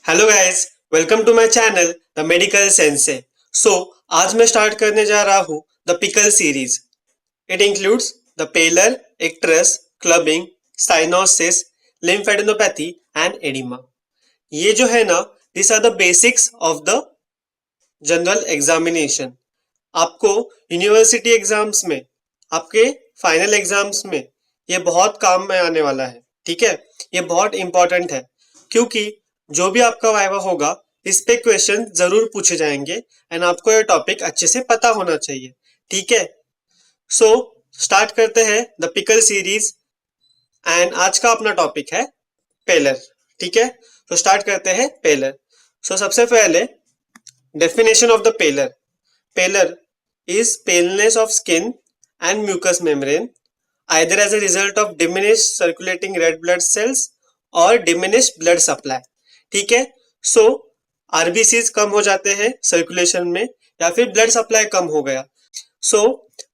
Hello guys, welcome to my channel the medical sensei. आज मैं start करने जा रहा हूँ the pickle series. It includes the pallor, icterus, clubbing, cyanosis, lymphadenopathy and oedema. ये जो है ना, this are the basics of the general examination. आपको यूनिवर्सिटी एग्जाम्स में, आपके फाइनल एग्जाम्स में ये बहुत काम में आने वाला है। ठीक है, ये बहुत इंपॉर्टेंट है क्योंकि जो भी आपका वाइवा होगा इस पे क्वेश्चन जरूर पूछे जाएंगे एंड आपको ये टॉपिक अच्छे से पता होना चाहिए। ठीक है, सो स्टार्ट करते हैं द पिकल सीरीज एंड आज का अपना टॉपिक है पेलर। ठीक है, तो स्टार्ट करते हैं पेलर। सबसे पहले definition of the pallor. Pallor is paleness of skin and mucous membrane either as a result of diminished circulating red blood cells or diminished blood supply। ठीक है, सो आरबीसीज कम हो जाते हैं सर्कुलेशन में या फिर ब्लड सप्लाई कम हो गया। So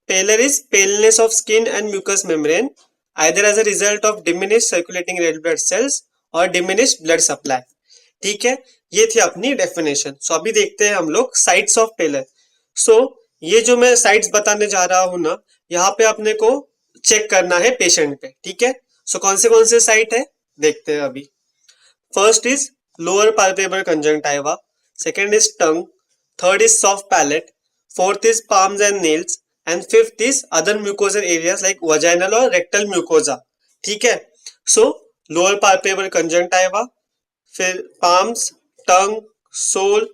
pallor is paleness of skin and mucous membrane either as a result of diminished circulating red blood cells और डिमिनिश्ड ब्लड सप्लाई। ठीक है, ये थी अपनी डेफिनेशन। सो अभी देखते हैं हम लोग साइट्स ऑफ पेलर। सो ये जो मैं साइट्स बताने जा रहा हूं ना, यहाँ पे अपने को चेक करना है पेशेंट पे। ठीक है, सो कौन से साइट है देखते हैं अभी। First is lower palpebral conjunctiva, second is tongue, third is soft palate, fourth is palms and nails and fifth is other mucosal areas like vaginal और रेक्टल म्यूकोजा। ठीक है, सो लोअर पाल्पेब्रल कंजंक्टिवा, फिर palms, tongue, sole,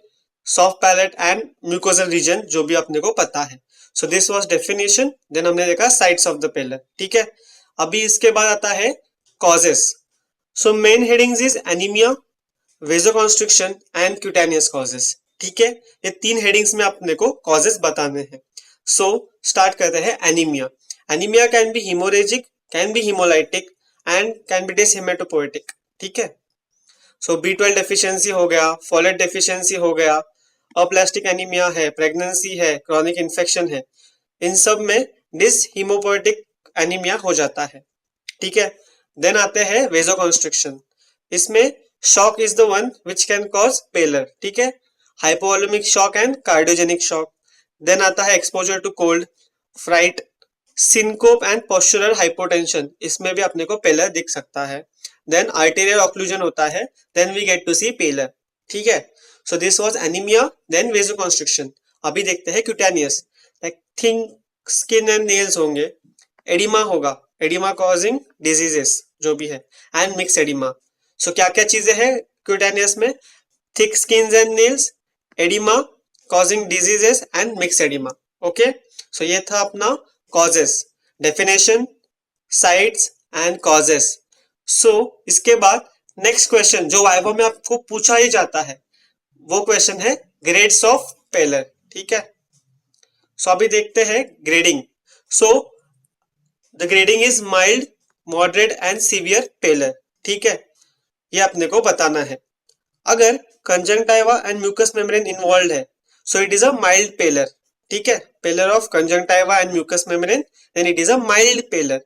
soft palate and mucosal region जो भी अपने को पता है। So this was definition. Then हमने देखा साइट्स ऑफ द पेलर। ठीक है, अभी इसके बाद आता है causes. So main headings is anaemia, vasoconstriction and cutaneous causes. ठीक है, ये तीन हेडिंग्स में अपने को कॉजेस बताने हैं। सो स्टार्ट करते हैं anaemia. Anaemia can be haemorrhagic, can be haemolytic and can be dyshaematopoietic. ठीक है, सो B12 डेफिशिएंसी हो गया, फोलेट डेफिशिएंसी हो गया, अप्लास्टिक एनीमिया है, प्रेगनेंसी है, क्रॉनिक इन्फेक्शन है, इन सब में डिस हीमोपोएटिक एनीमिया हो जाता है। ठीक है, देन आते हैं वेजोकॉन्स्ट्रिक्शन। इसमें shock is the one which can cause pallor. ठीक है, hypovolaemic shock and cardiogenic shock. Then आता है exposure to cold, fright, syncope and postural hypotension, इसमें भी अपने को पेलर दिख सकता है। देन आर्टेरियल ऑक्लूजन होता है, then we get to see pallor. ठीक है, so this was anaemia, then vasoconstriction. अभी देखते हैं cutaneous, like thick skin and nails होंगे, एडिमा होगा, एडिमा कॉजिंग डिजीजेस जो भी है, एंड मिक्स एडिमा। सो क्या क्या चीजें हैं क्यूटेनियस में? Thick skin and nails, oedema, causing diseases and mix oedema. Okay, so ये था अपना causes, definition, sites and causes. So इसके बाद नेक्स्ट क्वेश्चन जो वाइवा में आपको पूछा ही जाता है वो क्वेश्चन है ग्रेड्स ऑफ पेलर। ठीक है, सो अभी देखते हैं grading. So the grading is mild, moderate and severe pallor. ठीक है, ये अपने को बताना है। अगर conjunctiva and mucous membrane involve है so it is a mild pallor. ठीक है, pallor of conjunctiva and mucous membrane, then it is a mild pallor.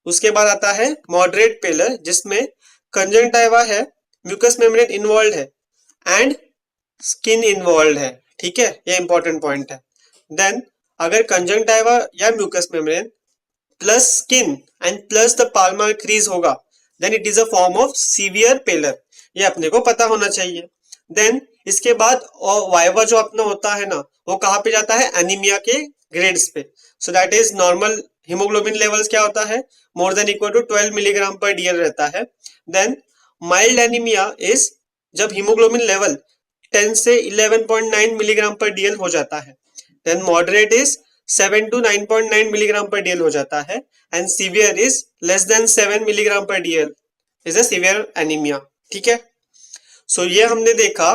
उसके बाद आता है मॉडरेट पेलर जिसमें कंजंक्टिवा है, म्यूकस मेम्ब्रेन इन्वॉल्व है एंड स्किन इन्वॉल्व है। ठीक है, ये इंपॉर्टेंट पॉइंट है। देन अगर कंजंक्टिवा या mucous membrane plus skin and plus the palmar crease होगा then it is a form of severe pallor, ये अपने को पता होना चाहिए। देन इसके बाद वाइवा जो अपना होता है ना, वो कहाँ पे जाता है? एनीमिया के ग्रेड्स पे। So that is normal haemoglobin levels क्या होता है? More than equal to 12 milligram per dL रहता है। देन माइल्ड एनीमिया इज जब हीमोग्लोबिन लेवल 10 से 11.9 मिलीग्राम पर डीएल हो जाता है। Then moderate is 7 to 9.9 milligram per dL हो जाता है and severe is less than 7 milligram per dL is a severe anaemia. ठीक है, सो ये हमने देखा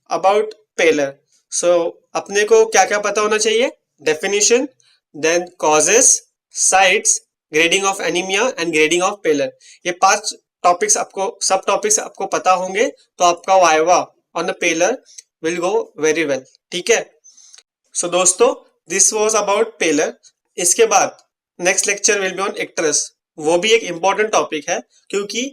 अबाउट पेलर। सो अपने को क्या क्या पता होना चाहिए? Definition, then causes, sites, grading of anaemia and grading of pallor. ये 5 टॉपिक्स आपको, सब टॉपिक्स आपको पता होंगे तो आपका viva on the pallor will go very well. ठीक है, सो दोस्तों दिस वाज अबाउट पेलर। इसके बाद next lecture will be on actress. वो भी एक इंपॉर्टेंट टॉपिक है क्योंकि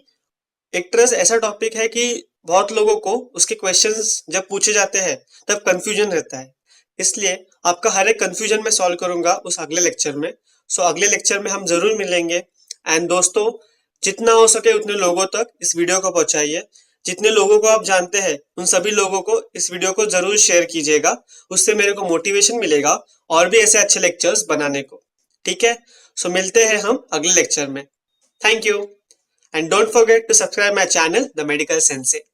एक्ट्रस ऐसा टॉपिक है कि बहुत लोगों को उसके क्वेश्चंस जब पूछे जाते हैं तब कंफ्यूजन रहता है, इसलिए आपका हर एक कंफ्यूजन मैं सॉल्व करूंगा उस अगले लेक्चर में। सो अगले लेक्चर में हम जरूर मिलेंगे। एंड दोस्तों, जितना हो सके उतने लोगों तक इस वीडियो को पहुंचाइए। जितने लोगों को आप जानते हैं उन सभी लोगों को इस वीडियो को जरूर शेयर कीजिएगा, उससे मेरे को मोटिवेशन मिलेगा और भी ऐसे अच्छे लेक्चर्स बनाने को। ठीक है, सो मिलते हैं हम अगले लेक्चर में। Thank you and don't forget to subscribe my channel the medical sense.